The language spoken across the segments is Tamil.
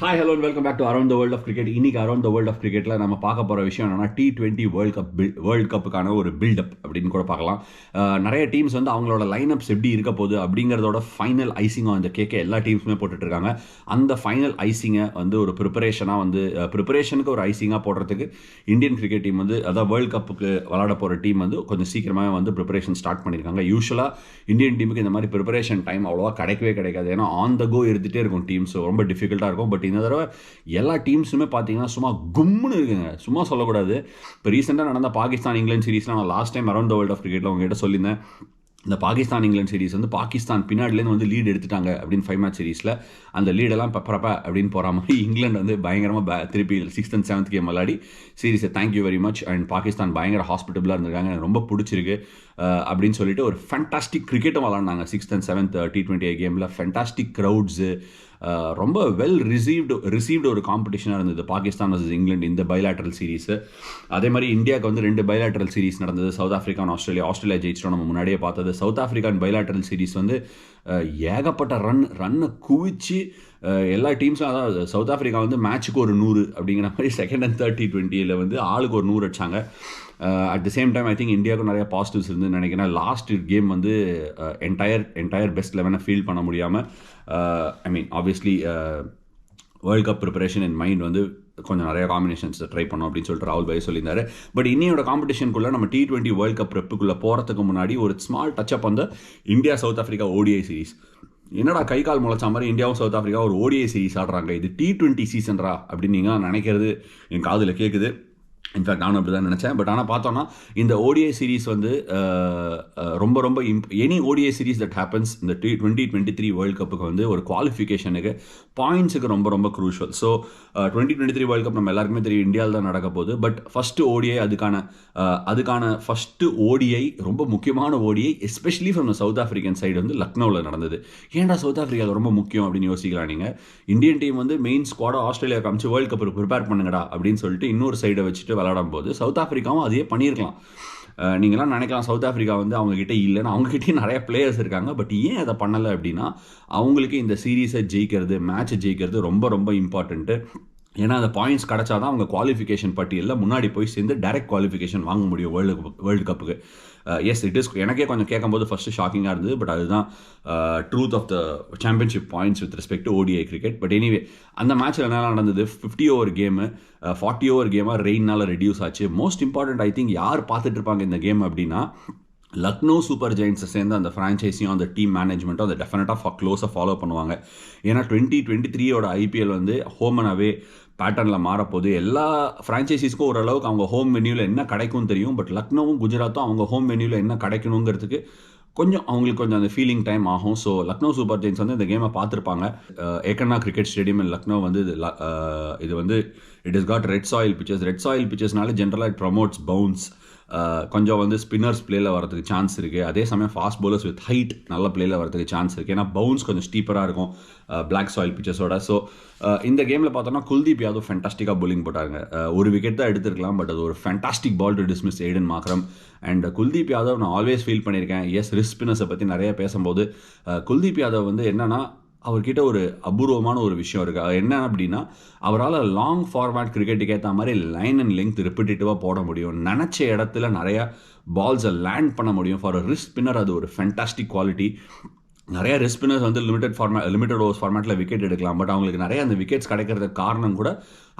Hi hello welcome back to around the world of cricket. இன்னைக்கு அரௌண்ட் த வேர்ல்ட் ஆஃப் கிரிக்கெட்டில் நம்ம பார்க்க போகிற விஷயம் என்னன்னா T20 வேர்ல்ட் கப்புக்கான ஒரு பில்டப் அப்படின்னு கூட பார்க்கலாம். நிறைய டீம்ஸ் வந்து அவங்களோட லைனப்ஸ் எப்படி இருக்க போகுது அப்படிங்கிறதோட ஃபைனல் ஐசிங்காக அந்த கேட்க எல்லா டீம்ஸுமே போட்டுட்ருக்காங்க. அந்த ஃபைனல் ஐசிங்கை வந்து ஒரு ப்ரிப்பரேஷனுக்கு ஒரு ஐசிங்காக போடுறதுக்கு இந்தியன் கிரிக்கெட் டீம் வந்து அதாவது வேர்ல்ட் கப்புக்கு விளாட போகிற டீம் வந்து கொஞ்சம் சீக்கிரமாக வந்து ப்ரிப்பரேஷன் ஸ்டார்ட் பண்ணியிருக்காங்க. யூஸ்வலாக இந்தியன் டீமுக்கு இந்த மாதிரி ப்ரிப்பரேஷன் டைம் அவ்வளோவா கிடைக்காது. ஏன்னா ஆன் த கோ இருந்துகிட்டே இருக்கும் டீம்ஸ், ரொம்ப டிஃபிகல்ட்டாக இருக்கும். பட் இந்த தடவை எல்லா டீம்ஸுமே பார்த்தீங்கன்னா சும்மா கும்முன்னு இருக்குங்க. சும்மா சொல்லக்கூடாது. இப்போ ரீசெண்டாக நடந்த பாகிஸ்தான் இங்கிலாந்து சீரீஸ்லாம் நான் last time around the world of கிரிக்கெட்டில் உங்ககிட்ட சொல்லியிருந்தேன். இந்த பாகிஸ்தான் இங்கிலாந்து சீரீஸ் வந்து பாகிஸ்தான் பின்னாடிலேருந்து வந்து லீடு எடுத்துட்டாங்க அப்படின்னு 5 மேட்ச் சீரீஸில் அந்த லீடெல்லாம் பெப்பரப்பா அப்படின்னு போகிற மாதிரி இங்கிலாந்து வந்து பயங்கரமாக திருப்பி 6th and 7th கேம் விளையாடி சீரீஸை thank you very much. And Pakistan பயங்கர ஹாஸ்பிட்டபிளாக இருந்திருக்காங்க, எனக்கு ரொம்ப பிடிச்சிருக்கு அப்படின்னு சொல்லிட்டு ஒரு fantastic கிரிக்கெட்டும் விளாண்டாங்க 6th and 7th T20 கேமில். ஃபேண்டாஸ்டிக் க்ரௌட்ஸு, ரொம்ப வெல் ரிசீவ்டு ஒரு காம்படிஷனாக இருந்தது பாகிஸ்தான் வர்சஸ் இங்கிலாந்து இந்த பைலேட்ரல் சீரீஸு. அதே மாதிரி இந்தியாவுக்கு வந்து 2 பைலேட்ரல் சீரீஸ் நடந்தது, சவுத் ஆஃப்ரிக்கா அண்ட் ஆஸ்திரேலியா ஜெயிச்சிட்டோம் நம்ம முன்னாடியே பார்த்தது. சவுத் ஆஃப்ரிக்கா பைலேட்ரல் சீரீஸ் வந்து ஏகப்பட்ட ரன்னை குவிச்சு எல்லா டீம்ஸும், அதாவது சவுத் ஆஃப்ரிக்கா வந்து மேட்ச்சுக்கு ஒரு 100 அப்படிங்கிற மாதிரி 2nd and 3rd T20 வந்து ஆளுக்கு ஒரு 100 அடிச்சாங்க. At the same time I think இந்தியாவுக்கும் நிறைய பாசிட்டிவ்ஸ் இருந்துன்னு நினைக்கிறேன். லாஸ்ட் கேம் வந்து என்டையர் பெஸ்ட் 11 ஃபீல் பண்ண முடியாமல், I mean obviously world cup preparation in mind வந்து கொஞ்சம் நிறைய காம்பினேஷன்ஸ் ட்ரை பண்ணோம் அப்படின்னு சொல்லிட்டு ராகுல் பாய் சொல்லியிருந்தாரு. பட் இன்னையோட காம்படிஷனுக்குள்ளே நம்ம T20 வேர்ல்ட் கப் ப்ரெப்புக்குள்ளே போகிறதுக்கு முன்னாடி ஒரு ஸ்மால் டச்சப் வந்து India south Africa ODI series. என்னடா கை கால் முளைச்சா மாதிரி இந்தியாவும் சவுத் ஆஃப்ரிக்கா ஒரு ODI சீரீஸ் ஆடுறாங்க, இது T20 சீசன்ரா அப்படின்னு நீங்கள் நினைக்கிறது என் காதில் கேட்குது. இன்ஃபேக்ட் நானும் அப்படி தான் நினச்சேன். பட் ஆனால் பார்த்தோன்னா இந்த ODI சீரீஸ் வந்து ரொம்ப any ODI series that happens இந்த 2023 வேர்ல்ட் கப்புக்கு வந்து ஒரு குவாலிஃபிகேஷனுக்கு பாயிண்ட்ஸுக்கு ரொம்ப க்ரூஷியல். ஸோ 2023 வேர்ல்ட் கப் நம்ம எல்லாருக்குமே தெரியும் இந்தியாவில் தான் நடக்க போகுது. பட் ஃபஸ்ட்டு ODI அதுக்கான ஃபஸ்ட்டு ODI ரொம்ப முக்கியமான ODI especially from south African side வந்து லக்னோவில் நடந்தது. ஏன்டா சவுத் ஆஃப்ரிக்கா ரொம்ப முக்கியம் அப்படின்னு யோசிக்கலாம் நீங்கள். இந்தியன் டீம் வந்து மெயின் ஸ்குவாடாக ஆஸ்திரேலியா காமிச்சு வேர்ல்ட் கப்புக்கு ப்ரிப்பேர் பண்ணுங்கடா அப்படின்னு சொல்லிட்டு இன்னொரு சைடை வச்சுட்டு விளையாடும் போது சவுத் ஆஃப்ரிக்காவும் அதையே பண்ணியிருக்கலாம். நீங்களாம் நினைக்கலாம் சவுத் ஆஃப்ரிக்கா வந்து அவங்ககிட்ட இல்லைன்னா, அவங்ககிட்டயும் நிறைய பிளேயர்ஸ் இருக்காங்க. பட் ஏன் அதை பண்ணலை அப்படின்னா, அவங்களுக்கு இந்த சீரீஸை ஜெயிக்கிறது, மேட்சை ஜெயிக்கிறது ரொம்ப இம்பார்ட்டண்ட்டு. ஏன்னா அந்த பாயிண்ட்ஸ் கிடச்சாதான் அவங்க குவாலிஃபிகேஷன் பட்டியலில் முன்னாடி போய் சேர்ந்து டைரக்ட் குவாலிஃபிகேஷன் வாங்க முடியும் வேர்ல்டு கப்புக்கு. எஸ் இட் இஸ், எனக்கே கொஞ்சம் கேட்கும்போது ஃபஸ்ட்டு ஷாக்கிங்காக இருந்தது. பட் அதுதான் truth of the championship points with respect to ODI cricket. But anyway அந்த மேட்ச்சில் என்ன நடந்தது, 50 ஓவர் கேமு 40 ஓவர் கேமாக ரெயினால் ரெடியூஸ் ஆச்சு. மோஸ்ட் இம்பார்ட்டன்ட் ஐ திங்க் யார் பார்த்துட்டு இருப்பாங்க இந்த கேம் அப்படின்னா, லக்னோ சூப்பர் ஜெயின்ஸை சேர்ந்து அந்த ஃப்ரான்ச்சைஸியும் அந்த டீம் மேனேஜ்மெண்ட்டும் அதை டெஃபினட்டாக க்ளோஸாக ஃபாலோ பண்ணுவாங்க. ஏன்னா 2023 IPL வந்து ஹோம் அண்ட் அவே பேட்டர்னில் மாறப்போகுது. எல்லா ஃப்ரான்ச்சைசிஸ்க்கும் ஓரளவுக்கு அவங்க ஹோம் வென்யூவில் என்ன கிடைக்கும் தெரியும். பட் லக்னோவும் குஜராத்தும் அவங்க ஹோம் வென்யூவில் என்ன கிடைக்கணுங்கிறதுக்கு அவங்களுக்கு கொஞ்சம் அந்த ஃபீலிங் டைம் ஆகும். ஸோ லக்னோ சூப்பர் ஜெயின்ஸ் வந்து இந்த கேமை பார்த்துருப்பாங்க. Ekana cricket stadium in Lucknow வந்து இது வந்து it is got red soil பிச்சஸ்னால ஜென்ரலாக இட் ப்ரமோட்ஸ் பவுன்ஸ். கொஞ்சம் வந்து ஸ்பின்னர்ஸ் பிளேயில் வரதுக்கு சான்ஸ் இருக்குது. அதே சமயம் ஃபாஸ்ட் பவுலர்ஸ் வித் ஹைட் நல்ல பிளேயில் வரதுக்கு சான்ஸ் இருக்குது. ஏன்னா பவுன்ஸ் கொஞ்சம் ஸ்டீப்பராக இருக்கும் பிளாக் சாயில் பிச்சஸோட. ஸோ இந்த கேமில் பார்த்தோன்னா குல்தீப் யாதவ் ஃபேண்டாஸ்டிக்காக bowling போட்டாங்க. ஒரு விக்கெட் தான் எடுத்துருக்கலாம், பட் அது ஒரு fantastic ball to dismiss Aiden Markram. And Kuldeep Yadav நான் ஆல்வேஸ் ஃபீல் பண்ணியிருக்கேன். எஸ் ரிஸ்க் ஸ்பின்னர்ஸை பற்றி நிறைய பேசும்போது குல்தீப் யாதவ் வந்து என்னன்னா, அவர்கிட்ட ஒரு அபூர்வமான ஒரு விஷயம் இருக்குது. என்ன அப்படின்னா, அவரால் லாங் ஃபார்மேட் கிரிக்கெட்டுக்கு ஏற்ற மாதிரி லைன் அண்ட் லெங்த் ரிப்பீட்டேட்டிவாக போட முடியும். நினச்ச இடத்துல நிறையா பால்ஸை லேண்ட் பண்ண முடியும். ஃபார் ரிஸ்க் ஸ்பின்னர் அது ஒரு ஃபேண்டாஸ்டிக் குவாலிட்டி. நிறைய ரிஸ்க் ஸ்பின்னர்ஸ் வந்து லிமிடெட் ஓவர்ஸ் ஃபார்மேட்டில் விக்கெட் எடுக்கலாம். பட் அவங்களுக்கு நிறைய அந்த விக்கெட்ஸ் கிடைக்கிறதுக்கு காரணம் கூட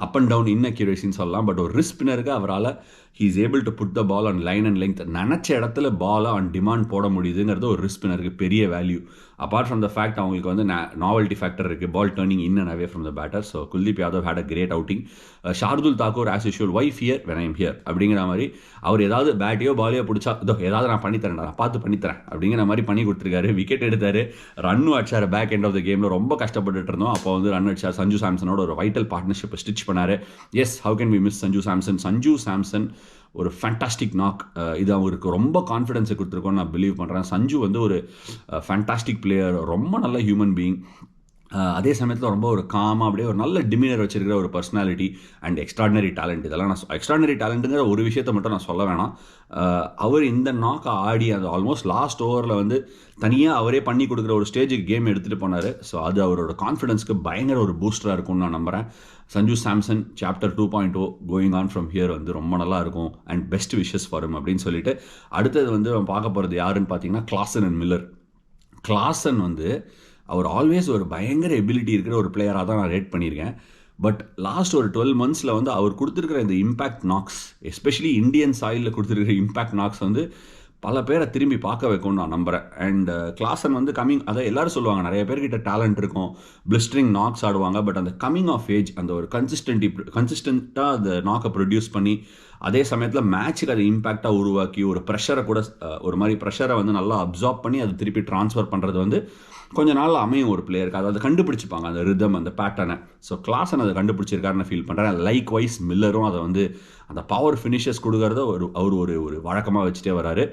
அப் அண்ட் டவுன் இன்அக்யூரேசின்னு சொல்லலாம். பட் ஒரு ரிஸ்க் ஸ்பின்னருக்கு அவரால் he is able to put the ball on line and length, நினச்ச இடத்துல பாலை ஆன் டிமாண்ட் போட முடியுதுங்கிறது ஒரு ரிஸ்க் ஸ்பின்னருக்கு பெரிய value. Apart from the fact அவங்களுக்கு வந்து நாவல்ட்டி ஃபேக்டர் இருக்குது, ball turning in and away from the batter. So Kuldeep Yadav had a great outing. Shardul Thakur as usual why fear when I am here அப்படிங்கிற மாதிரி அவர் ஏதாவது பேட்டையோ பாலையோ பிடிச்சா ஏதாவது நான் பண்ணித்தரேன், நான் பார்த்து பண்ணித்தரேன் அப்படிங்கிற மாதிரி பண்ணி கொடுத்துருக்காரு. விக்கெட் எடுத்தார், ரன்னும் அடிச்சார். பேக் எண்ட் ஆஃப் த கேமில் ரொம்ப கஷ்டப்பட்டு இருந்தோம். அப்போ வந்து ரன் அடிச்சார். சஞ்சு சாம்சனோட ஒரு வைட்டல் பார்ட்னர்ஷிப்பை ஸ்டிச் பண்ணார். Yes how can we miss Sanju Samson ஒரு ஃபேண்டாஸ்டிக் நாக். இது அவருக்கு ரொம்ப கான்ஃபிடென்ஸை கொடுத்துருக்கோன்னு நான் பிலீவ் பண்ணுறேன். சஞ்சு வந்து ஒரு ஃபேண்டாஸ்டிக் பிளேயர், ரொம்ப நல்ல ஹியூமன் பீயிங். அதே சமயத்தில் ரொம்ப ஒரு காமாக அப்படியே ஒரு நல்ல டிமினர் வச்சிருக்கிற ஒரு பர்சனாலிட்டி அண்ட் எக்ஸ்ட்ராடினரி டேலண்ட். இதெல்லாம் நான் எக்ஸ்ட்ராடினரி டேலண்ட்டுங்கிற ஒரு விஷயத்தை மட்டும் நான் சொல்ல வேணாம். அவர் இந்த நாக்கை ஆடி அது ஆல்மோஸ்ட் லாஸ்ட் ஓவரில் வந்து தனியாக அவரே பண்ணி கொடுக்குற ஒரு ஸ்டேஜுக்கு கேம் எடுத்துகிட்டு போனார். ஸோ அது அவரோட கான்ஃபிடன்ஸ்க்கு பயங்கர ஒரு பூஸ்டராக இருக்கும்னு நான் நம்புகிறேன். Sanju Samson chapter 2.0 going on from here வந்து ரொம்ப நல்லா இருக்கும் and best wishes for him அப்படின்னு சொல்லிட்டு அடுத்தது வந்து பார்க்க போகிறது யாருன்னு பார்த்தீங்கன்னா கிளாசன் அண்ட் மில்லர். கிளாசன் வந்து அவர் ஆல்வேஸ் ஒரு பயங்கர எபிலிட்டி இருக்கிற ஒரு பிளேயராக தான் நான் ரேட் பண்ணியிருக்கேன். பட் லாஸ்ட் ஒரு 12 monthஸில் வந்து அவர் கொடுத்துருக்கிற இந்த இம்பேக்ட் நாக்ஸ், எஸ்பெஷலி இந்தியன் சாயிலில் கொடுத்துருக்கிற இம்பேக்ட் நாக்ஸ் வந்து பல பேரை திரும்பி பார்க்க வைக்கும்னு நான் நம்புகிறேன். அண்ட் கிளாசன் வந்து அதை எல்லாரும் சொல்லுவாங்க, நிறைய பேர்கிட்ட டேலண்ட் இருக்கும், பிளிஸ்டரிங் நாக்ஸ் ஆடுவாங்க. பட் அந்த கம்மிங் ஆஃப் ஏஜ், அந்த ஒரு கன்சிஸ்டண்ட்டாக அந்த நாக்கை ப்ரொடியூஸ் பண்ணி அதே சமயத்தில் மேட்சுக்கு அதை இம்பேக்டாக உருவாக்கி ஒரு ப்ரெஷரை கூட ஒரு மாதிரி ப்ரெஷரை வந்து நல்லா அப்சார்ப் பண்ணி அதை திருப்பி ட்ரான்ஸ்ஃபர் பண்ணுறது வந்து கொஞ்ச நாள் அமையும் ஒரு பிளேயருக்கு. அதை கண்டுபிடிச்சிப்பாங்க, அந்த ரிதம், அந்த பேட்டர்னை. ஸோ கிளாசன் அதை கண்டுபிடிச்சிருக்காருன்னு ஃபீல் பண்ணுறேன். லைக் வைஸ் மில்லரும் அதை வந்து அந்த பவர் ஃபினிஷஸ் கொடுக்கறத அவர் ஒரு வழக்கமாக வச்சுட்டே வராரு.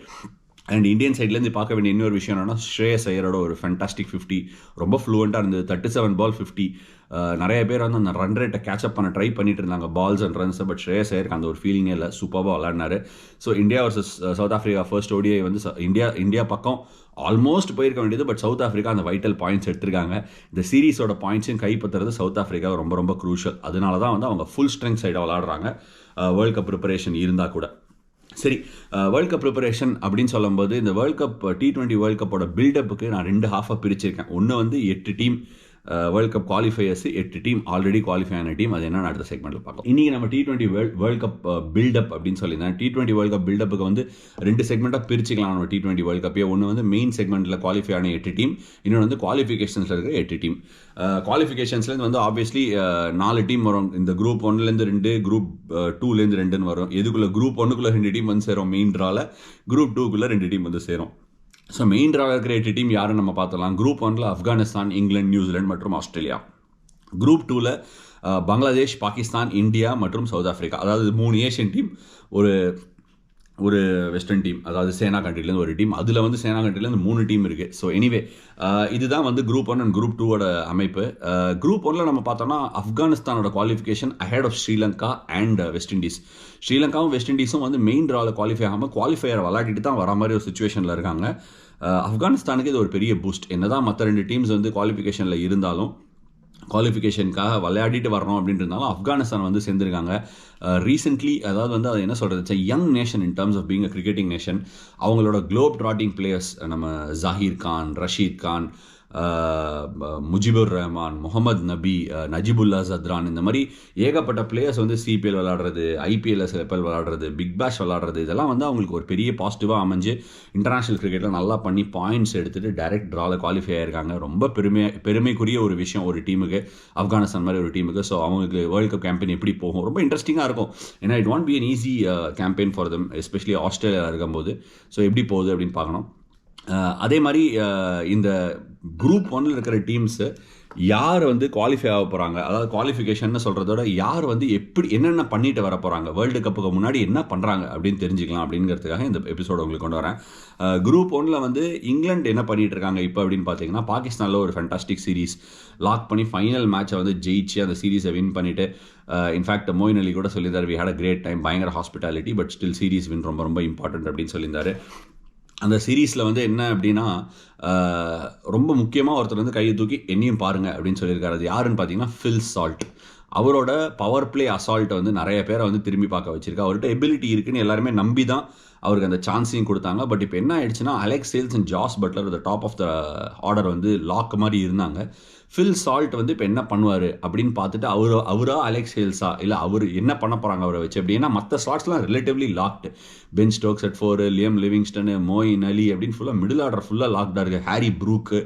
அண்ட் இந்தியன் சைட்லேருந்து பார்க்க வேண்டிய இன்னொரு விஷயம் என்னென்னா, ஸ்ரேயஸ் ஐயரோட ஒரு ஃபேண்டாஸ்டிக் 50 ரொம்ப ஃப்ளூவெண்ட்டாக இருந்தது. 37 ball 50. நிறைய பேர் வந்து அந்த ரன் ரேட்டை கேட்சப் பண்ண ட்ரை பண்ணிட்டு இருந்தாங்க, பால்ஸ் அண்ட் ரன்ஸை. பட் ஸ்ரேயஸ் ஐயருக்கு அந்த ஒரு ஃபீலிங்கே இல்லை, சூப்பராக விளாடினாரு. So India versus South Africa first ODI வந்து இந்தியா பக்கம் ஆல்மோஸ்ட் போயிருக்க வேண்டியது. பட் சவுத் ஆஃப்ரிக்கா அந்த வைட்டல் பாயிண்ட்ஸ் எடுத்திருக்காங்க. இந்த சீரீஸோட பாயிண்ட்ஸையும் கைப்பற்றுறது சவுத் ஆஃப்ரிக்கா ரொம்ப ரொம்ப க்ரூஷியல். அதனால தான் வந்து அவங்க ஃபுல் ஸ்ட்ரெங்க் சைடாக விளாடுறாங்க, வேர்ல்ட் கப் ப்ரிப்பரேஷன் இருந்தால் கூட. சரி, வேர்ல்ட் கப் ப்ரிப்பரேஷன் அப்படின்னு சொல்லும்போது இந்த வேர்ல்ட் கப் T20 வேர்ல்ட் கப்போட பில்டப்புக்கு நான் 2 ஹாஃபாக பிரிச்சிருக்கேன். ஒன்று வந்து 8 team world cup qualifiers, 8 team already qualify ஆன டீம். அது என்ன அடுத்த செக்மெண்ட்டில் பார்க்கலாம். இன்றைக்கி நம்ம T20 வேர்ல்ட் கப் பில்டப் அப்படின்னு சொல்லியிருந்தேன். T20 வேர்ல்ட் கப் பில்டப்புக்கு வந்து 2 செக்மெண்ட்டாக பிரிச்சுக்கலாம் நம்ம T20 வேர்ல்ட் கப்பே. ஒன்று வந்து மெயின் செக்மெண்ட்டில் குவாலிஃபை ஆன 8 டீம், இன்னொன்று வந்து குவாலிஃபிகேஷன்ஸில் இருக்கிற 8 டீம். குவாலிஃபிகேஷன்ஸ்லேருந்து வந்து ஆப்வியஸ்லி 4 டீம் வரும். இந்த குரூப் 1லேருந்து 2, குரூப் 2லேருந்து 2ன்னு வரும். எதுக்குள்ளே குரூப் 1க்குள்ளே 2 டீம் வந்து சேரும் மெயின் ட்ராவில், குரூப் 2க்குள்ளே 2 டீம் வந்து சேரும். ஸோ மெயின் ட்ராவில் இருக்கிற 8 டீம் யாரும் நம்ம பார்த்தலாம். குரூப் 1ல் ஆப்கானிஸ்தான், இங்கிலாந்து, நியூசிலாந்து மற்றும் ஆஸ்திரேலியா. குரூப் 2ல் பங்களாதேஷ், பாகிஸ்தான், இந்தியா மற்றும் சவுத் ஆஃப்ரிக்கா. அதாவது 3 ஏஷியன் டீம், ஒரு வெஸ்டர்ன் டீம், அதாவது சேனா கண்ட்ரிலேருந்து ஒரு டீம். அதில் வந்து சேனா கண்ட்ரிலேருந்து 3 டீம் இருக்குது. ஸோ எனிவே இதுதான் வந்து குரூப் 1 அண்ட் குரூப் 2வோட அமைப்பு. குரூப் 1ல் நம்ம பார்த்தோம்னா ஆப்கானிஸ்தானோட qualification ahead of Sri Lanka and West Indies. ஸ்ரீலங்காவும் வெஸ்ட் இண்டீஸும் வந்து மெயின் ட்ராவில் குவாலிஃபை ஆகாமல் குவாலிஃபையர் விளையாடிட்டு தான் வர மாதிரி ஒரு சுச்சுவேஷனில் இருக்காங்க. ஆப்கானிஸ்தானுக்கு இது ஒரு பெரிய பூஸ்ட். என்னதான் மற்ற 2 டீம்ஸ் வந்து குவாலிஃபிகேஷனில் இருந்தாலும், குவாலிஃபிகேஷனுக்காக விளையாடிட்டு வரணும் அப்படின்ட்டு இருந்தாலும் ஆப்கானிஸ்தான் வந்து சேர்ந்துருக்காங்க ரீசென்ட்லி. அதாவது வந்து அது என்ன சொல்கிறது, young nation in terms of being a cricketing nation. அவங்களோட குளோப் ட்ராட்டிங் பிளேயர்ஸ் நம்ம ஜாஹீர் கான், ரஷீத் கான், முஜிபுர் ரஹ்மான், முகமது நபி, நஜிபுல்லா ஜத்ரான், இந்த மாதிரி ஏகப்பட்ட பிளேயர்ஸ் வந்து CPL விளாடுறது, IPL SL விளாடுறது, பிக் பேஷ் விளாடுறது, இதெல்லாம் வந்து அவங்களுக்கு ஒரு பெரிய பாசிட்டிவாக அமைஞ்சு இன்டர்நேஷ்னல் கிரிக்கெட்டில் நல்லா பண்ணி பாயிண்ட்ஸ் எடுத்துகிட்டு டைரக்ட் ட்ராவில் குவாலிஃபை ஆயிருக்காங்க. ரொம்ப பெருமைக்குரிய ஒரு விஷயம் ஒரு டீமுக்கு, ஆப்கானிஸ்தான் மாதிரி ஒரு டீமுக்கு. ஸோ அவங்களுக்கு வேர்ல்ட் கப் கேம்பெயின் எப்படி போகும் ரொம்ப இன்ட்ரெஸ்டிங்காக இருக்கும். ஏன்னா it want be an easy campaign for them, especially Australia இருக்கும்போது. ஸோ எப்படி போகுது அப்படின்னு பார்க்கணும். அதே மாதிரி இந்த குரூப் 1ல் இருக்கிற டீம்ஸு யார் வந்து குவாலிஃபை ஆக போகிறாங்க, அதாவது குவாலிஃபிகேஷன் சொல்கிறதோட யார் வந்து என்னென்ன பண்ணிட்டு வர போகிறாங்க, வேர்ல்டு கப்புக்கு முன்னாடி என்ன பண்ணுறாங்க அப்படின்னு தெரிஞ்சுக்கலாம் அப்படிங்கிறதுக்காக இந்த எபிசோடு உங்களுக்கு கொண்டு வரேன். குரூப் 1ல் வந்து இங்கிலாந்து என்ன பண்ணிட்டு இருக்காங்க இப்போ அப்படின்னு பார்த்தீங்கன்னா, பாகிஸ்தானில் ஒரு ஃபேண்டாஸ்டிக் சீரீஸ் லாக் பண்ணி ஃபைனல் மேட்சை வந்து ஜெயிச்சு அந்த சீரீஸை வின் பண்ணிவிட்டு, இன்ஃபேக்ட் மோயின் அலி கூட சொல்லியிருந்தார், we had a great time, பயங்கர hospitality, but still series win ரொம்ப ரொம்ப இம்பார்ட்டன்ட் அப்படின்னு சொல்லியிருந்தார். அந்த சீரீஸில் வந்து என்ன அப்படின்னா, ரொம்ப முக்கியமாக ஒருத்தர் வந்து கையை தூக்கி என்னையும் பாருங்கள் அப்படின்னு சொல்லியிருக்காரு. அது யாருன்னு பார்த்தீங்கன்னா ஃபில் சால்ட். அவரோட பவர் பிளே அசால்ட்டை வந்து நிறைய பேரை வந்து திரும்பி பார்க்க வச்சிருக்கு. அவர்கிட்ட எபிலிட்டி இருக்குன்னு எல்லாருமே நம்பி தான் அவருக்கு அந்த சான்ஸையும் கொடுத்தாங்க. பட் இப்போ என்ன ஆயிடுச்சுன்னா, Alex Hales and Jos Buttler the top of the order வந்து லாக் மாதிரி இருந்தாங்க. ஃபில் சால்ட் வந்து இப்போ என்ன பண்ணுவார் அப்படின்னு பார்த்துட்டு அவரா அலெக்ஸ் சேல்ஸா, இல்லை அவர் என்ன பண்ண போகிறாங்க அவரை வச்சு அப்படின்னா, மற்ற ஸ்லாட்ஸ்லாம் relatively locked. Ben Stokes at 4, Liam Livingstone, Moeen Ali அப்படின்னு ஃபுல்லாக மிடில் ஆர்டர் ஃபுல்லாக லாக்டாக இருக்குது, Harry Brook.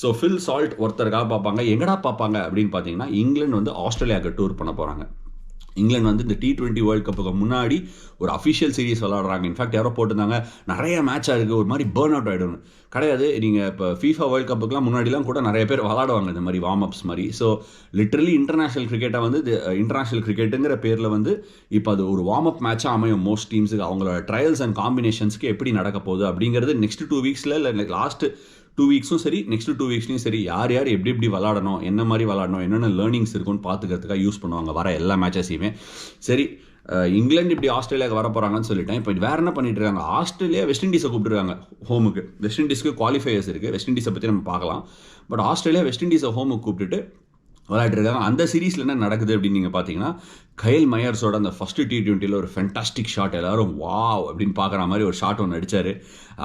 So Phil Salt ஒருத்தருக்காக பார்ப்பாங்க. எங்கடா பார்ப்பாங்க அப்படின்னு பார்த்தீங்கன்னா, இங்கிலாந்து வந்து ஆஸ்திரேலியாவுக்கு டூர் பண்ண போகிறாங்க. இங்கிலாந்து வந்து இந்த T20 வேர்ல்ட் கப்புக்கு முன்னாடி ஒரு அஃபிஷியல் சீரீஸ் விளாடுறாங்க. இன்ஃபேக்ட் யாரோ போட்டிருந்தாங்க, நிறைய மேட்சாக இருக்குது, ஒரு மாதிரி பேர்ன் அவுட் ஆகிடும்னு. கிடையாது, நீங்கள் இப்போ FIFA வேர்ல்ட் கப்புக்குலாம் முன்னாடிலாம் கூட நிறைய பேர் விளாடுவாங்க இந்த மாதிரி வார்ம் அப்ஸ் மாதிரி. ஸோ லிட்ரலி இன்டர்நேஷ்னல் கிரிக்கெட்டை வந்து இன்டர்நேஷ்னல் கிரிக்கெட்டுங்கிற பேரில் வந்து இப்போ அது ஒரு வார்ம் அப் மேட்சாக அமையும் மோஸ்ட் டீம்ஸுக்கு. அவங்களோட ட்ரையல்ஸ் அண்ட் காம்பினேஷன்ஸ்க்கு எப்படி நடக்க போகுது அப்படிங்கிறது நெக்ஸ்ட் 2 வீக்ஸில் இல்லை லாஸ்ட் வீக்ஸும் சரி, நெக்ஸ்ட் 2 வீக்ஸ்லையும் சரி, யார் யார் எப்படி எப்படி விளாடணும், என்ன மாதிரி விளாடணும், என்னென்ன லேர்னிங்ஸ் இருக்குன்னு பார்த்துக்கிறதுக்காக யூஸ் பண்ணுவாங்க வர எல்லா மேட்சஸையுமே. சரி, இங்கிலாந்து இப்படி ஆஸ்திரேலியாவுக்கு வர போகிறாங்கன்னு சொல்லிட்டேன். இப்போ வேறு என்ன பண்ணிட்டு இருக்காங்க, ஆஸ்திரேலியா வெஸ்ட் இண்டீஸை கூப்பிட்டுருக்காங்க ஹோமுக்கு. வெஸ்ட் இண்டீஸ்க்கு குவாலிஃபையர்ஸ் இருக்குது, வெஸ்ட் இண்டீஸை பற்றி நம்ம பார்க்கலாம். பட் ஆஸ்திரேலியா வெஸ்ட் இண்டீஸை ஹோமுக்கு கூப்பிட்டுட்டு விளையாட்டுருக்காங்க. அந்த சீரீஸில் என்ன நடக்குது அப்படின்னு நீங்கள் பார்த்தீங்கன்னா, கைல் மயர்ஸோட அந்த ஃபஸ்ட்டு T20 ஒரு ஃபென்டாஸ்டிக் ஷாட், எல்லாரும் வாவ் அப்படின்னு பார்க்குற மாதிரி ஒரு ஷாட் ஒன்று அடித்தார்.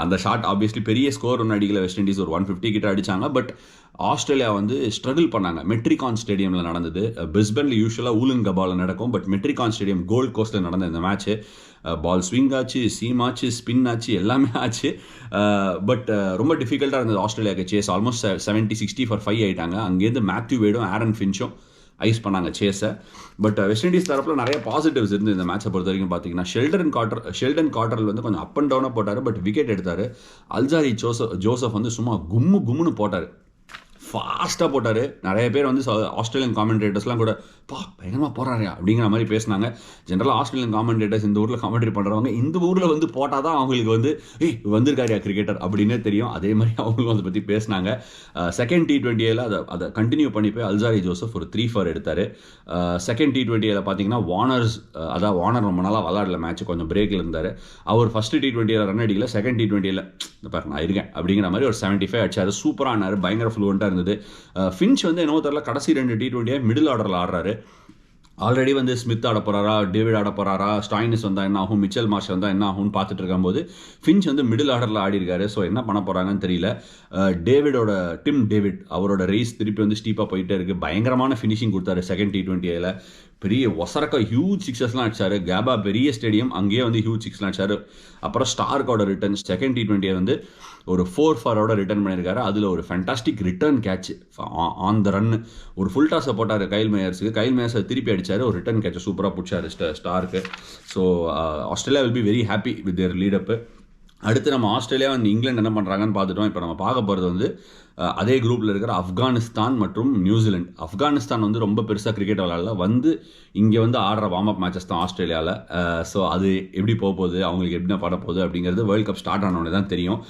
அந்த ஷாட் ஆப்வியஸ்லி பெரிய ஸ்கோர் ஒன்று அடிக்கல, வெஸ்ட் இண்டீஸ் ஒரு 150 கிட்ட அடித்தாங்க. பட் ஆஸ்திரேலியா வந்து ஸ்ட்ரகிள் பண்ணாங்க. மெட்ரிகான் ஸ்டேடியமில் நடந்தது. பிரிஸ்பனில் யூஸ்வலாக ஊலன் கபாலில் நடக்கும், பட் மெட்ரிகான் ஸ்டேடியம் கோல்ட் கோஸ்ட்டில் நடந்த இந்த மேட்ச்சு பால் ஸ்விங் ஆச்சு, சீம் ஆச்சு, ஸ்பின் ஆச்சு, எல்லாமே ஆச்சு. பட் ரொம்ப டிஃபிகல்ட்டாக இருந்தது ஆஸ்திரேலியாவுக்கு சேஸ். ஆல்மோஸ்ட் 70-60 ஃபார் 5 ஆகிட்டாங்க. அங்கேருந்து மேத்யூ வேடும் ஆரன் ஃபின்ச்சும் ஐஸ் பண்ணாங்க சேஸை. பட் வெஸ்ட் இண்டீஸ் தரப்பில் நிறைய பாசிட்டிவ்ஸ் இருந்து இந்த மேட்சை பொறுத்த வரைக்கும் பார்த்தீங்கன்னா, ஷெல்டன் கார்ட்டர் வந்து கொஞ்சம் அப் அண்ட் டவுனாக போட்டார், பட் விக்கெட் எடுத்தார். அல்ஜாரி ஜோசப் வந்து சும்மா கும்முன்னு போட்டார், ஃபாஸ்ட்டாக போட்டார். நிறைய பேர் வந்து ஆஸ்திரேலியன் காமெண்டேட்டர்ஸ்லாம் கூட பயங்கரமாக போகிறாரு அப்படிங்கிற மாதிரி பேசினாங்க. ஜென்ரலாக ஆஸ்திரேலியன் காமெண்டேட்டர்ஸ் இந்த ஊரில் காமெண்ட்ரி பண்ணுறவங்க இந்த ஊரில் வந்து போட்டால் தான் அவங்களுக்கு வந்து வந்திருக்காரியா கிரிக்கெட்டர் அப்படின்னே தெரியும். அதே மாதிரி அவங்களும் அதை பற்றி பேசினாங்க. செகண்ட் T20 அதை கண்டினியூ பண்ணி போய் அல்ஜாரி ஜோசப் ஒரு 3 for எடுத்தார். செகண்ட் T20 பார்த்தீங்கன்னா வார்னர் ரொம்ப நாளாக விளாடல, மேட்ச் கொஞ்சம் பிரேக்கில் இருந்தார். அவர் ஃபஸ்ட்டு T20 ரன் அடிக்கல, செகண்ட் T20 பாரு நான் இருக்கேன் அப்படிங்கிற மாதிரி ஒரு 75 அடிச்சார். சூப்பராக ஆனார், பயங்கர ஃப்ளூவெண்ட்டாக இருந்தது. ஃபின்ச் வந்து என்னவோ தெரியல கடைசி 2 T20 மிடில் ஆர்டரில் ஆடுறாரு. ஆல்ரெடி வந்து ஸ்மித் ஆட போகிறாரா, டேவிட் ஆட போகிறாரா, ஸ்டாயினிஸ் வந்தால் என்ன ஆகும், மிச்சல் மார்ஷ் வந்தால் என்ன ஆகும்னு பார்த்துட்டு இருக்கும்போது ஃபின்ச் வந்து மிடில் ஆர்டரில் ஆடி இருக்காரு. ஸோ என்ன பண்ண போகிறாங்கன்னு தெரியல. டிம் டேவிட் அவரோட ரேஸ் திருப்பி வந்து ஸ்டீப்பாக போயிட்டே இருக்குது. பயங்கரமான ஃபினிஷிங் கொடுத்தாரு செகண்ட் T20 பெரிய ஒசரக்க ஹியூஜ் சிக்ஸஸ்லாம் அடிச்சாரு. கேபா பெரிய ஸ்டேடியம், அங்கேயே வந்து ஹியூஜ் சிக்ஸ்லாம் அடிச்சாரு. அப்புறம் ஸ்டார்க்கோட ரிட்டர்ன் செகண்ட் T20 வந்து ஒரு 4 for ரிட்டர்ன் பண்ணியிருக்காரு. அதில் ஒரு fantastic return catch on the run, ஒரு ஃபுல் டாஸை போட்டார் கைல் மேயர்ஸுக்கு. கைல் மேயர்ஸை திருப்பி அடித்தார், ஒரு ரிட்டர்ன் கேட்சை சூப்பராக பிடிச்சாரு ஸ்டாருக்கு. So Australia will be very happy with their lead up. அடுத்து நம்ம ஆஸ்திரேலியா வந்து இங்கிலாந்து என்ன பண்ணுறாங்கன்னு பார்த்துட்டோம். இப்போ நம்ம பார்க்க போகிறது வந்து அதே குரூப்பில் இருக்கிற ஆப்கானிஸ்தான் மற்றும் நியூசிலாந்து. ஆப்கானிஸ்தான் வந்து ரொம்ப பெருசாக கிரிக்கெட் விளையாடல, வந்து இங்கே வந்து ஆடுற வார்ம் அப் மேட்சஸ் தான் ஆஸ்திரேலியாவில். ஸோ அது எப்படி போகுது, அவங்களுக்கு எப்படி பண்ண போகுது அப்படிங்கிறது வேர்ல்டு கப் ஸ்டார்ட் ஆனோடனே தான் தெரியும்.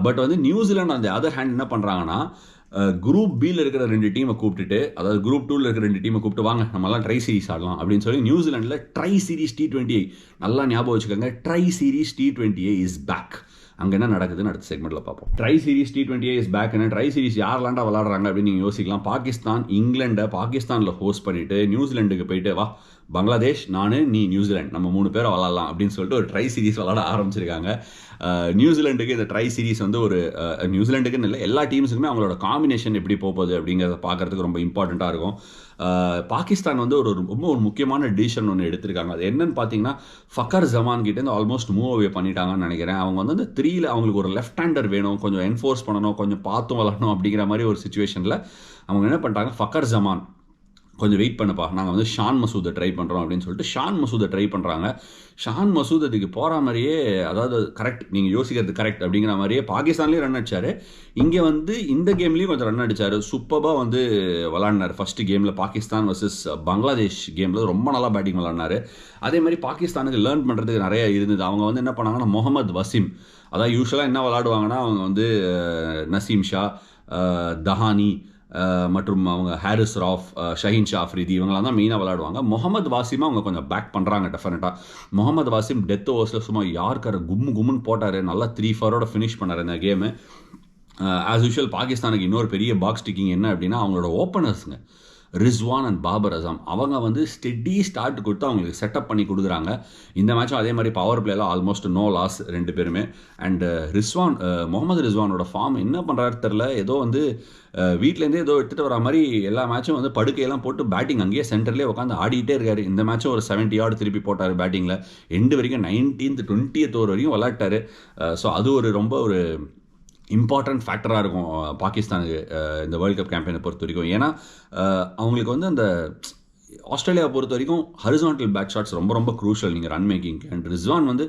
பட் வந்து நியூசிலாந்து அந்த அதர் ஹேண்ட் என்ன பண்ணுறாங்கன்னா, குரூப் பியில் இருக்கிற 2 டீமை கூப்பிட்டுட்டு, அதாவது குரூப் 2ல் இருக்கிற 2 டீமை கூப்பிட்டு வாங்க நம்மலாம் ட்ரை சீரிஸ் ஆடலாம் அப்படின்னு சொல்லி நியூசிலாண்டில் ட்ரை சீரிஸ் T20 நல்லா ஞாபகம் வச்சுக்கோங்க. Tri series T20 is back. அங்கே என்ன நடக்குதுன்னு அடுத்த செக்மெண்ட்டில் பார்ப்போம். Tri series T20 is back. என்ன ட்ரை சீரிஸ் யாரெல்லாம்டா விளாட்றாங்க அப்படின்னு நீங்கள் யோசிக்கலாம். பாகிஸ்தான் இங்கிலாண்டை பாகிஸ்தானில் ஹோஸ்ட் பண்ணிவிட்டு நியூசிலாண்டுக்கு போயிட்டு வா பங்களாதேஷ் நீ நியூசிலாந்து நம்ம 3 பேரை விளாட்லாம் அப்படின்னு சொல்லிட்டு ஒரு ட்ரை சீரிஸ் விளாட ஆரம்பிச்சிருக்காங்க. நியூசிலாண்டுக்கு இந்த ட்ரை சீரிஸ் வந்து ஒரு நியூசிலாண்டுக்குன்னு இல்லை, எல்லா டீம்ஸுக்குமே அவங்களோட காம்பினேஷன் எப்படி போகுது அப்படிங்கிறத பார்க்குறதுக்கு ரொம்ப இம்பார்ட்டண்ட்டாக இருக்கும். பாகிஸ்தான் வந்து ரொம்ப ஒரு முக்கியமான டிசிஷன் ஒன்று எடுத்திருக்காங்க. அது என்னன்னு பார்த்தீங்கன்னா, ஃபக்கர் ஜமான் கிட்டேருந்து ஆல்மோஸ்ட் மூவ் அவே பண்ணிட்டாங்கன்னு நினைக்கிறேன். அவங்க வந்து அந்த 3ல் அவங்களுக்கு ஒரு லெஃப்ட் ஹேண்டர் வேணும், கொஞ்சம் என்ஃபோர்ஸ் பண்ணணும், கொஞ்சம் பார்த்தும் விளாடணும் அப்படிங்கிற மாதிரி ஒரு சுச்சுவேஷனில் அவங்க என்ன பண்ணிட்டாங்க, ஃபக்கர் ஜமான் கொஞ்சம் வெயிட் பண்ணப்பா, நாங்கள் வந்து ஷான் மசூதை ட்ரை பண்ணுறோம் அப்படின்னு சொல்லிட்டு ஷான் மசூதை ட்ரை பண்ணுறாங்க. ஷான் மசூத் அதுக்கு போகிற மாதிரியே, அதாவது கரெக்ட் நீங்கள் யோசிக்கிறது கரெக்ட் அப்படிங்கிற மாதிரியே பாகிஸ்தான்லேயும் ரன் அடித்தார், இங்கே வந்து இந்த கேம்லேயும் கொஞ்சம் ரன் அடித்தார். சூப்பராக வந்து விளாட்னார். ஃபஸ்ட்டு கேமில் பாகிஸ்தான் வர்சஸ் பங்களாதேஷ் கேமில் ரொம்ப நல்லா பேட்டிங் விளாட்னார். அதே மாதிரி பாகிஸ்தானுக்கு லேர்ன் பண்ணுறதுக்கு நிறைய இருந்தது. அவங்க வந்து என்ன பண்ணாங்கன்னா, முகமது வசீம், அதாவது யூஸ்வலாக என்ன விளாடுவாங்கன்னா, அவங்க வந்து நசீம் ஷா, தஹானி மற்றும் அவங்க ஹாரிஸ் ராஃப், ஷஹீன் ஷா அஃப்ரிதி இவங்களாம் தான் மெயினாக விளாடுவாங்க. முகமது வாசிமா அவங்க கொஞ்சம் பேக் பண்ணுறாங்க டெஃபினட்டாக. முகமது வாசிம் டெத் ஓவர்ஸில் சும்மா யாருக்கார கும்முன்னு போட்டார், நல்லா 3 for ஃபினிஷ் பண்ணார் இந்த கேமு. ஆஸ் யூஷுவல் பாகிஸ்தானுக்கு இன்னொரு பெரிய பாக்ஸ் டிக்கிங் என்ன அப்படின்னா, அவங்களோட ஓப்பனர்ஸுங்க ரிஸ்வான் அண்ட் பாபர் அசாம், அவங்க வந்து ஸ்டெடி ஸ்டார்ட் கொடுத்து அவங்களுக்கு செட்டப் பண்ணி கொடுக்குறாங்க. இந்த மேட்சும் அதே மாதிரி பவர் பிளேலாம் ஆல்மோஸ்ட் நோ லாஸ் 2 பேருமே. அண்ட் முகமது ரிஸ்வானோட ஃபார்ம் என்ன பண்ணுறாரு தெரில, ஏதோ வந்து வீட்டிலேருந்தே ஏதோ எடுத்துகிட்டு வர மாதிரி எல்லா மேட்சும் வந்து படுக்கையெல்லாம் போட்டு பேட்டிங் அங்கேயே சென்டர்லேயே உட்காந்து ஆடிட்டே இருக்காரு. இந்த மேட்சும் ஒரு 70 yard திருப்பி போட்டார் பேட்டிங்கில். எண்டு வரைக்கும் 19th 20th over வரைக்கும் விளாட்டார். ஸோ அது ஒரு ரொம்ப ஒரு இம்பார்ட்டன்ட் ஃபேக்டராக இருக்கும் பாகிஸ்தானுக்கு இந்த வேர்ல்டு கப் கேம்பெயினை பொறுத்த வரைக்கும். ஏன்னா அவங்களுக்கு வந்து அந்த ஆஸ்திரேலியாவை பொறுத்த வரைக்கும் ஹரிசான்டல் பேக் ஷாட்ஸ் ரொம்ப ரொம்ப க்ரூஷியல் நீங்கள் ரன் மேக்கிங். அண்ட் ரிஸ்வான் வந்து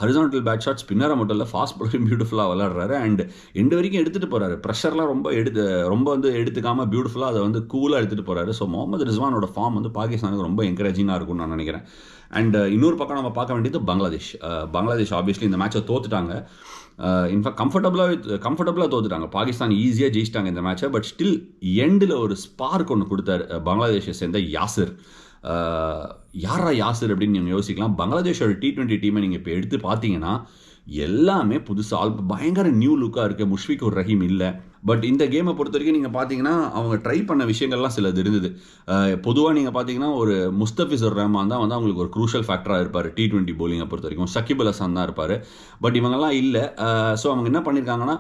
ஹரிசான்டல் பேட் ஷாட் ஸ்பின்னரை மட்டும் இல்லை ஃபாஸ்ட் பாலரையும் பியூட்டிஃபுல்லாக விளாட்றாரு அண்ட் எண்டு வரைக்கும் எடுத்துகிட்டு போகிறாரு. ப்ரெஷர்லாம் ரொம்ப வந்து எடுத்துக்காமல் பியூட்டிஃபுல்லாக அதை வந்து கூலாக எடுத்துகிட்டு போகிறாரு. ஸோ முகமது ரிஸ்வானோட ஃபார்ம் வந்து பாகிஸ்தானுக்கு ரொம்ப என்கரேஜிங்காக இருக்கும்னு நான் நினைக்கிறேன். அண்ட் இன்னொரு பக்கம் நம்ம பார்க்க வேண்டியது பங்களாதேஷ் ஆப்வியஸ்லி இந்த மேட்சை தோத்துட்டாங்க. இன்ஃபேக்ட் கம்ஃபர்டபுளாக தோத்துட்டாங்க. பாகிஸ்தான் ஈஸியாக ஜெயிச்சிட்டாங்க இந்த மேட்சை. பட் ஸ்டில் எண்டில் ஒரு ஸ்பார்க் ஒன்று கொடுத்தாரு பங்களாதேஷை சேர்ந்த யாசிர். யாசிர் அப்படின்னு நீங்கள் யோசிக்கலாம். பங்களாதேஷோட T20 டீமை நீங்கள் இப்போ எடுத்து பார்த்தீங்கன்னா எல்லாமே புதுசாக பயங்கர நியூ லுக்காக இருக்குது. முஷ்ஃபிகுர் ரஹீம் இல்லை. பட் இந்த கேமை பொறுத்த வரைக்கும் நீங்கள் பார்த்தீங்கன்னா அவங்க ட்ரை பண்ண விஷயங்கள்லாம் சிலது இருந்தது. பொதுவாக நீங்கள் பார்த்தீங்கன்னா ஒரு முஸ்தபிசுர் ரஹ்மான் தான் வந்து அவங்களுக்கு ஒரு க்ரூஷியல் ஃபேக்டராக இருப்பார் T20 போலிங்கை பொறுத்த வரைக்கும். ஷகிப் அல் ஹசன் தான் இருப்பார். பட் இவங்கெல்லாம் இல்லை. ஸோ அவங்க என்ன பண்ணியிருக்காங்கன்னா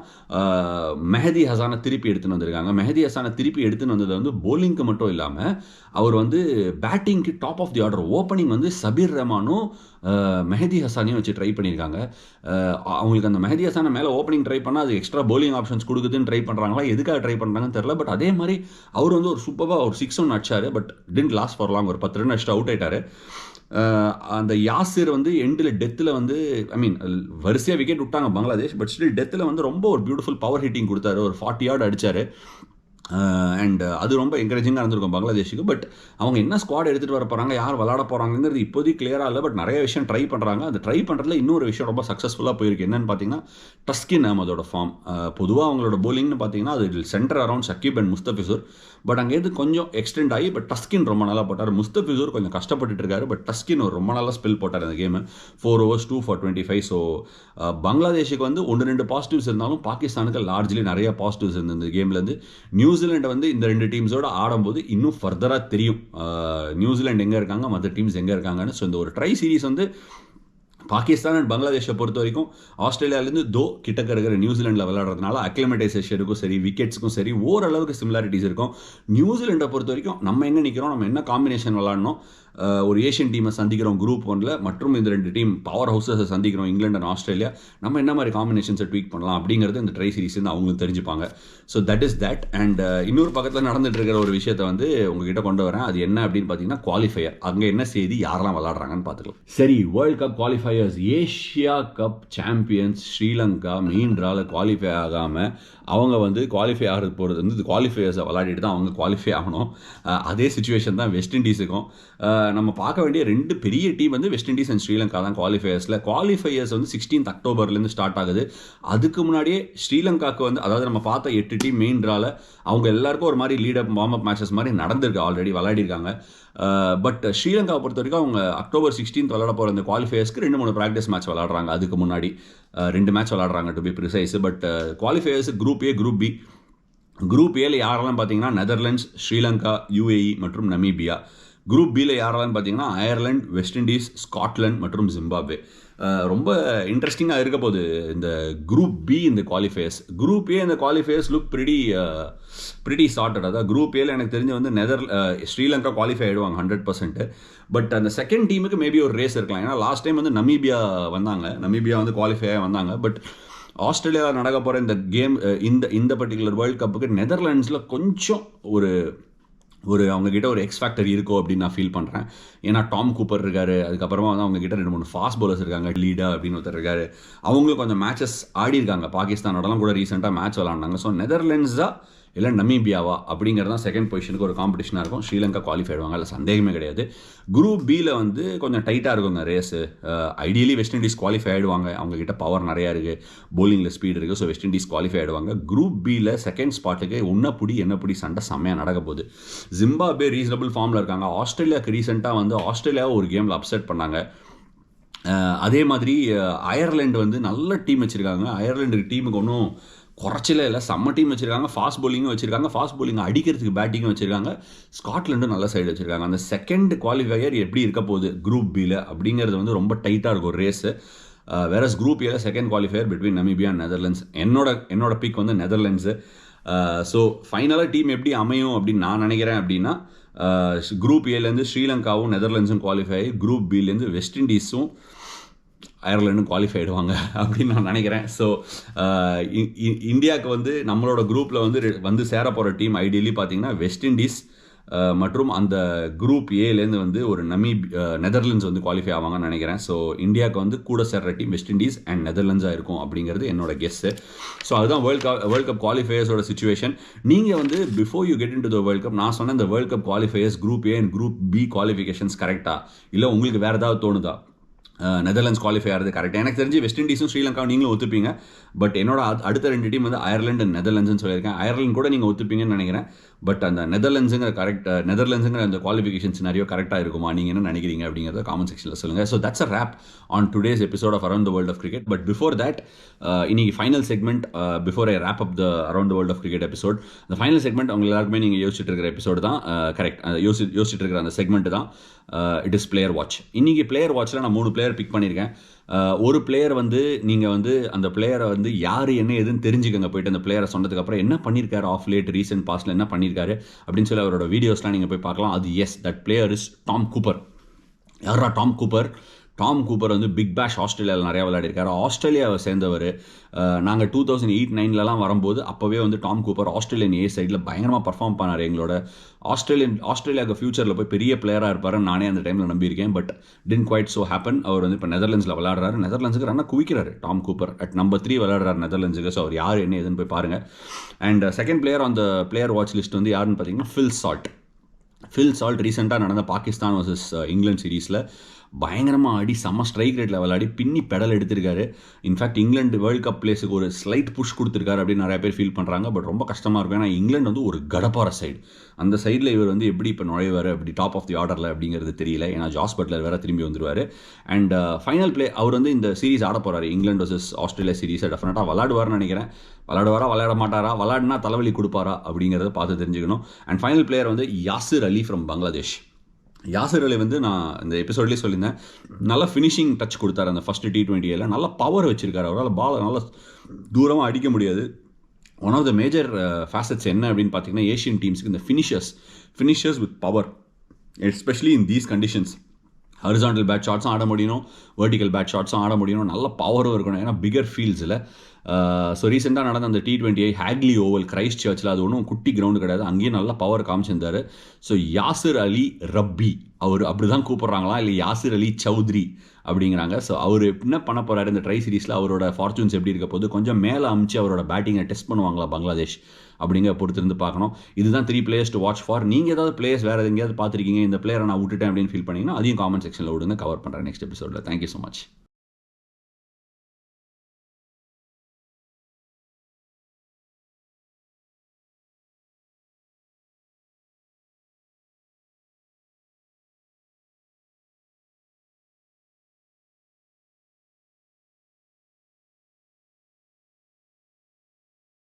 மெஹதி ஹசானை திருப்பி எடுத்துன்னு வந்திருக்காங்க. மெஹதி ஹசானை திருப்பி எடுத்துன்னு வந்தது வந்து போலிங்க்கு மட்டும் இல்லாமல் அவர் வந்து பேட்டிங்க்கு top of the order opening வந்து சபீர் ரஹ்மானும் மெஹதி ஹசானையும் வச்சு ட்ரை பண்ணியிருக்காங்க. அவங்களுக்கு அந்த மெஹதி ஹசானை மேலே ஓப்பனிங் ட்ரை பண்ணால் அது எக்ஸ்ட்ரா போலிங் ஆப்ஷன்ஸ் கொடுக்குதுன்னு ட்ரை பண்ணுறாங்களா, எதுக்காக ட்ரை பண்ணுறாங்கன்னு தெரியல. பட் அதே மாதிரி அவர் வந்து ஒரு சூப்பராக ஒரு 6 ரன் அடிச்சார். But didn't last for long. ஒரு 10 ரன் அடிச்சுட்டு அவுட் ஆயிட்டார். அந்த யாசிர் வந்து டெத்தில் வந்து வரிசையாக விக்கெட் விட்டாங்க பங்களாதேஷ். பட் ஸ்டில் டெத்தில் வந்து ரொம்ப ஒரு பியூட்டிஃபுல் பவர் ஹிட்டிங் கொடுத்தாரு. ஒரு 40 யார்டு அடித்தார். அண்ட் அது ரொம்ப என்கரேஜிங்காக இருந்திருக்கும் பங்களாதேஷுக்கு. பட் அவங்க என்ன ஸ்குவாட் எடுத்துகிட்டு வர போகிறாங்க, யார் விளாட போகிறாங்கிறது இப்போதைக்கு கிளியராக இல்லை. பட் நிறைய விஷயம் ட்ரை பண்ணுறாங்க. அந்த ட்ரை பண்ணுறதுல இன்னொரு விஷயம் ரொம்ப சக்ஸஸ்ஃபுல்லாக போயிருக்கு. என்னென்னு பார்த்தீங்கன்னா டஸ்கின் அஹமதோட ஃபார்ம். பொதுவாக அவங்களோட போலிங்னு பார்த்தீங்கன்னா அது centre around Shakib and Mustafizur. But அங்கேருந்து கொஞ்சம் எக்ஸ்டெண்ட் ஆகி பட் டஸ்கின் ரொம்ப நல்லா போட்டார். முஸ்தபிசுர் கொஞ்சம் கஷ்டப்பட்டு இருக்காரு. பட் டஸ்கின் ஒரு ரொம்ப நல்லா ஸ்பெல் போட்டார் அந்த கேமு. 4 overs 2 for 25. ஸோ பங்களாதேஷுக்கு வந்து 1-2 பாசிட்டிவ்ஸ் இருந்தாலும் பாகிஸ்தானுக்கு லார்ஜ்லி நிறைய பாசிட்டிவ்ஸ் இருந்தது இந்த கேம்லேருந்து. நியூசிலாண்டை வந்து இந்த 2 டீம்ஸோடு ஆடும்போது இன்னும் ஃபர்தராக தெரியும் நியூசிலாந்து எங்கே இருக்காங்க, மற்ற டீம்ஸ் எங்கே இருக்காங்கன்னு. ஸோ இந்த ஒரு ட்ரை சீரீஸ் வந்து பாகிஸ்தான் அண்ட் பங்களாதேஷை பொறுத்த வரைக்கும் ஆஸ்திரேலியாவிலேருந்து கிட்டக்க இருக்கிற நியூசிலாண்டில் விளையாடுறதுனால அக்ளிமேட்டைசேஷனுக்கும் சரி விக்கெட்ஸுக்கும் சரி ஓரளவுக்கு சிமிலாரிட்டிஸ் இருக்கும். நியூசிலாண்டை பொறுத்த வரைக்கும் நம்ம எங்கே நிற்கிறோம், நம்ம என்ன காம்பினேஷன் விளாடணும், ஒரு ஏஷியன் டீமை சந்திக்கிறோம் குரூப் 1ல், மற்றும் இந்த 2 டீம் பவர் ஹவுஸஸை சந்திக்கிறோம் இங்கிலாந்து அண்ட் ஆஸ்திரேலியா, நம்ம என்ன மாதிரி காம்பினேஷன்ஸை ட்வீட் பண்ணலாம் அப்படிங்கிறது இந்த ட்ரை சீரீஸ்லேருந்து அவங்களுக்கு தெரிஞ்சுப்பாங்க. So that is that. And இன்னொரு பக்கத்தில் நடந்துட்டு இருக்கிற ஒரு விஷயத்தை வந்து உங்ககிட்ட கொண்டு வரேன். அது என்ன அப்படின்னு பார்த்தீங்கன்னா குவாலிஃபயர். அங்கே என்ன செய்தி, யாரெல்லாம் விளாட்றாங்கன்னு பார்த்துக்கலாம். சரி, world cup qualifiers. Asia cup champions Sri Lanka main ட்ராவில் குவாலிஃபை ஆகாமல் அவங்க வந்து குவாலிஃபை ஆகிறது போகிறது வந்து குவாலிஃபயர்ஸை விளையாடிட்டு தான் அவங்க குவாலிஃபை ஆகணும். அதே சுச்சுவேஷன் தான் வெஸ்ட் இண்டீஸுக்கும். நம்ம பார்க்க வேண்டிய 2 பெரிய டீம் வந்து வெஸ்ட் இண்டீஸ் அண்ட் ஸ்ரீலங்கா தான் குவாலிஃபயர்ஸில். குவாலிஃபயர்ஸ் வந்து 16th அக்டோபர்லேருந்து ஸ்டார்ட் ஆகுது. அதுக்கு முன்னாடியே ஸ்ரீலங்காவுக்கு வந்து அதாவது நம்ம பார்த்த 8 டீம் மெயின் ட்ராவில் அவங்க எல்லாருக்கும் ஒரு மாதிரி லீட் அப் வார்ம் அப் மேட்சஸ் மாதிரி நடந்திருக்கு, ஆல்ரெடி விளையாடிருக்காங்க. பட் ஸ்ரீலங்காவை பொறுத்த வரைக்கும் அவங்க அக்டோபர் 16th விளாட போகிற இந்த குவாலிஃபயர்ஸ்க்கு 2-3 ப்ராக்டிஸ் மேட்ச் விளாடுறாங்க. அதுக்கு முன்னாடி 2 மேட்ச் விளாடுறாங்க to be precise. But qualifiers group A, group B. Group ஏல யாரெல்லாம் பார்த்தீங்கன்னா நெதர்லாண்ட்ஸ், ஸ்ரீலங்கா, UAE மற்றும் நமீபியா. குரூப் பியில் யாரெல்லாம் பார்த்தீங்கன்னா அயர்லாந்து, வெஸ்ட் இண்டீஸ், ஸ்காட்லாந்து மற்றும் ஜிம்பாப்வே. ரொம்ப இன்ட்ரெஸ்டிங்காக இருக்க போகுது இந்த குரூப் பி இந்த குவாலிஃபயர்ஸ். குரூப் ஏ இந்த குவாலிஃபயர்ஸ் லுக் ப்ரிட்டி சார்ட்டட். அதாவது குரூப் ஏல எனக்கு தெரிஞ்சு வந்து ஸ்ரீலங்கா குவாலிஃபை ஆகிடுவாங்க 100%. பட் அந்த செகண்ட் டீமுக்கு மேபி ஒரு ரேஸ் இருக்கலாம். ஏன்னா லாஸ்ட் டைம் வந்து நமீபியா வந்து குவாலிஃபை ஆகி வந்தாங்க. பட் ஆஸ்திரேலியாவில் நடக்க போகிற இந்த கேம் இந்த பர்டிகுலர் வேர்ல்ட் கப்புக்கு நெதர்லாண்ட்ஸில் கொஞ்சம் ஒரு அவங்ககிட்ட ஒரு எக்ஸ் ஃபேக்டர் இருக்கோ அப்படின்னு நான் ஃபீல் பண்ணுறேன். ஏன்னா டாம் கூப்பர் இருக்காரு, அதுக்கப்புறமா வந்து அவங்ககிட்ட 2-3 ஃபாஸ்ட் பவுலர்ஸ் இருக்காங்க, லீடா அப்படின்னு ஒருத்தர் இருக்காரு. அவங்களும் கொஞ்சம் மேட்சஸ் ஆடி இருக்காங்க, பாகிஸ்தானோடலாம் கூட ரீசெண்டாக மேட்ச் விளாண்டாங்க. ஸோ நெதர்லாண்ட்ஸ் தான் இல்லை நமீபியாவா அப்படிங்கிறது தான் செகண்ட் பொசிஷனுக்கு ஒரு காம்படிஷனாக இருக்கும். ஸ்ரீலங்கா குவாலிஃபை ஆடுவாங்க, அதில் சந்தேகமே கிடையாது. குரூப் பியில் வந்து கொஞ்சம் டைட்டாக இருக்குங்க race. Ideally west Indies qualify ஆகிடுவாங்க, அவங்ககிட்ட பவர் நிறையா இருக்குது, போலிங்கில் ஸ்பீட் இருக்குது. ஸோ வெஸ்ட் இண்டீஸ் குவாலிஃபை ஆகிடுவாங்க. குரூப் பியில் செகண்ட் ஸ்பாட்டுக்கு என்ன சண்டை செம்மையாக நடக்க போகுது. ஜிம்பாப்வே ரீசனபிள் ஃபார்மில் இருக்காங்க. ஆஸ்திரேலியாவுக்கு ரீசெண்டாக வந்து ஆஸ்திரேலியாவை ஒரு கேமில் அப்செட் பண்ணாங்க. அதே மாதிரி அயர்லாண்டு வந்து நல்ல டீம் வச்சுருக்காங்க. அயர்லாண்டு டீமுக்கு ஒன்றும் குறைச்சலே இல்லை, செம்ம டீம் வச்சுருக்காங்க. ஃபாஸ்ட் போலிங்கும் வச்சுருக்காங்க, ஃபாஸ்ட் போலிங் அடிக்கிறதுக்கு பேட்டிங்கும் வச்சுருக்காங்க. ஸ்காட்லாண்டும் நல்ல சைடு வச்சுருக்காங்க. அந்த செகண்ட் குவாலிஃபையர் எப்படி இருக்க போகுது குரூப் பியில் அப்படிங்கிறது வந்து ரொம்ப டைட்டாக இருக்கும் ஒரு ரேஸு. வேறஸ் குரூப் ஏல second qualifier between Namibia and Netherlands. என்னோட பிக் வந்து நெதர்லாண்ட்ஸு. ஸோ ஃபைனலாக டீம் எப்படி அமையும் அப்படின்னு நான் நினைக்கிறேன் அப்படின்னா குரூப் ஏலேருந்து ஸ்ரீலங்காவும் நெதர்லாண்ட்ஸும் குவாலிஃபை ஆகி குரூப் பிலேருந்து வெஸ்ட் இண்டீஸும் அயர்லாண்டும் குவாலிஃபை ஆகிடுவாங்க அப்படின்னு நான் நினைக்கிறேன். ஸோ இந்தியாவுக்கு வந்து நம்மளோட குரூப்பில் வந்து சேர போகிற டீம் ஐடியலி பார்த்தீங்கன்னா வெஸ்ட் இண்டீஸ், மற்றும் அந்த குரூப் ஏலேருந்து வந்து ஒரு நெதர்லாண்ட்ஸ் வந்து குவாலிஃபை ஆவாங்கன்னு நினைக்கிறேன். ஸோ இந்தியாவுக்கு வந்து கூட சேர்ற டீம் வெஸ்ட் இண்டீஸ் அண்ட் நெதர்லாண்ட்ஸாக இருக்கும் அப்படிங்கிறது என்னோட கெஸ்ஸு. ஸோ அதுதான் வேர்ல்ட் கப் குவாலிஃபையர்ஸோட சுச்சுவேஷன். நீங்கள் வந்து before you get into the world cup நான் சொன்ன இந்த world cup qualifiers group A and group B qualifications கரெக்டாக இல்லை உங்களுக்கு வேறு ஏதாவது தோணுதா? நெதர்லாண்ட்ஸ் குவாலிஃபை ஆகிறது கரெக்டாக. எனக்கு தெரிஞ்சு வெஸ்ட் இண்டீஸும் ஸ்ரீலங்காவும் நீங்களும் ஒத்துப்பீங்க. பட் என்னோட அடுத்த 2 டீம் வந்து அயர்லாந்து அண்ட் நெதர்லாண்ட்ஸ்னு சொல்லியிருக்கேன். அயர்லாந்து கூட நீங்கள் ஒத்துப்பீங்கன்னு நினைக்கிறேன். பட் அந்த நெதர்லாண்ட்ஸுங்கிற அந்த குவாலிஃபிகேஷன் சினாரியோ கரெக்டாக இருக்குமா, நீங்கள் என்ன நினைக்கிறீங்க அப்படிங்கிறத காமெண்ட் செக்ஷனில் சொல்லுங்கள். So that's a wrap on today's episode of around the world of cricket. But before that இன்னைக்கு final segment, before I wrap up the around the world of cricket episode. அந்த ஃபைனல் செக்மெண்ட் அவங்க எல்லாருக்குமே நீங்கள் யோசிச்சுட்டு இருக்கிற எபிசோடு தான். கரெக்ட், யோசிச்சுட்டு இருக்கிற அந்த செக்மெண்ட் தான் இட் இஸ் பிளேயர் வாட்ச். இன்றைக்கி பிளேயர் வாட்சில் நான் 3 பிளேயர் பிக் பண்ணியிருக்கேன். ஒரு பிளேயர் வந்து நீங்கள் வந்து அந்த பிளேயரை வந்து யார் என்ன எதுன்னு தெரிஞ்சுக்கங்க. போயிட்டு அந்த பிளேயரை சொன்னதுக்கப்புறம் என்ன பண்ணியிருக்காரு ஆஃப் லேட் ரீசெண்ட் பாஸ்ட்டில் என்ன பண்ணியிருக்காரு அப்படின்னு சொல்லி அவரோட வீடியோஸ்லாம் நீங்கள் போய் பார்க்கலாம். அது yes, that player is Tom Cooper. யாரா டாம் கூப்பர்? டாம் கூப்பர் வந்து பிக் பேஷ் ஆஸ்திரேலியாவில் நிறையா விளையாடிருக்காரு. ஆஸ்திரேலியாவை சேர்ந்தவர். நாங்கள் 2008-9 வரும்போது அப்போவே வந்து டாம் கூப்பர் ஆஸ்திரேலியன் ஏ சைடில் பயங்கரமாக பர்ஃபார்ம் பண்ணார். எங்களோட ஆஸ்திரேலியாவுக்கு ஃபியூச்சரில் போய் பெரிய பிளேயராக இருப்பாருன்னு நானே அந்த டைமில் நம்பியிருக்கேன். But didn't quite so happen. அவர் வந்து இப்போ நெதர்லாண்ட்ஸில் விளையாடுறாரு. நெதர்லாண்ட்ஸுக்கு ரன்னா குவிக்கிறாரு டாம் கூப்பர். அட் நம்பர் 3 விளையாடுறாரு நெதர்லாண்ட்ஸுக்கு. ஸோ அவர் யார் என்ன எதுன்னு போய் பாருங்கள். அண்ட் செகண்ட் பிளேயர் அந்த பிளேயர் வாட்ச் லிஸ்ட் வந்து யாருன்னு பார்த்தீங்கன்னா ஃபில் சால்ட். ரீசெண்டாக நடந்த பாகிஸ்தான் வர்சஸ் இங்கிலாந்து சீரீஸில் பயங்கரமாக ஆடி செம்ம ஸ்ட்ரைக் ரேட்டில் விளையாடி பின்னி பெடல் எடுத்திருக்காரு. இன்ஃபேக்ட் இங்கிலாந்து வேர்ல்ட் கப் பிளேஸுக்கு ஒரு ஸ்லைட் புஷ் கொடுத்துருக்காரு அப்படின்னு நிறைய பேர் ஃபீல் பண்ணுறாங்க. பட் ரொம்ப கஷ்டமாக இருக்கும். ஏன்னா இங்கிலாந்து வந்து ஒரு கடப்பார சைடு. அந்த சைடில் இவர் வந்து எப்படி இப்போ நுழைவார் அப்படி டாப் ஆஃப் தி ஆர்டரில் அப்படிங்கிறது தெரியல. ஏன்னா ஜாஸ் பட்லர் வேறு திரும்பி வந்துருவார். அண்ட் ஃபைனல் பிளே அவர் வந்து இந்த சீரீஸ் ஆட போகிறாரு. இங்கிலாந்து வர்சஸ் ஆஸ்திரேலியா சீரீஸை டெஃபினட்டாக விளையாடுவார்னு நினைக்கிறேன். விளையாட மாட்டாரா, விளையாடுனா தலைவலி கொடுப்பாரா அப்படிங்கிறத பார்த்து தெரிஞ்சுக்கணும். அண்ட் ஃபைனல் பிளேயர் வந்து யாசிர் அலி ஃப்ரம் பங்களாதேஷ். யாசிர் அலி வந்து நான் இந்த எபிசோட்லேயே சொல்லியிருந்தேன், நல்லா ஃபினிஷிங் டச் கொடுத்தாரு அந்த ஃபஸ்ட்டு T20 நல்ல பவர் வச்சுருக்காரு. அவரால் பாலை நல்லா தூரமாக அடிக்க முடியாது. One of the major facets என்ன அப்படின்னு பார்த்தீங்கன்னா, ஏஷியன் டீம்ஸுக்கு இந்த finishers with power, especially in these conditions. Horizontal bat ஷாட்ஸும் ஆட முடியணும், வெர்டிக்கல் பேட் ஷாட்ஸும் ஆட முடியணும், நல்ல பவரும் இருக்கணும். ஏன்னா பிகர் ஃபீல்ட்ஸில். ஸோ ரீசெண்டாக நடந்த அந்த T20 ஹேக்லி ஓவல் கிரைஸ்ட் சர்ச்சில், அது ஒன்றும் குட்டி கிரவுண்டு கிடையாது, அங்கேயும் நல்ல பவர் காமிச்சிருந்தார். ஸோ யாசிர் அலி ரப்பி அவர் அப்படி தான் கூப்பிட்றாங்களா இல்லை யாசிர் அலி சௌத்ரி அப்படிங்கிறாங்க. ஸோ அவர் என்ன பண்ண போகிறாரு இந்த ட்ரை சீரீஸில், அவரோட ஃபார்ச்சூன்ஸ் எப்படி இருக்க போது, கொஞ்சம் மேலே அமிச்சு அவரோட பேட்டிங்கை டெஸ்ட் பண்ணுவாங்களா பங்களாதேஷ் அப்படிங்கிற பொறுத்திருந்து பார்க்கணும். இதுதான் 3 பிளேயர்ஸ் டு வாட்ச் ஃபார். நீங்கள் ஏதாவது பிளேயர்ஸ் வேறு எங்கேயாவது பார்த்துருக்கீங்க, இந்த பிளேயரை நான் விட்டுட்டேன் அப்படின்னு ஃபீல் பண்ணிங்கன்னா அதையும் காமெண்ட் செக்ஷனில் விடுங்க, கவர் பண்ணுறேன் நெக்ஸ்ட் எபிசோடில். Thank you so much.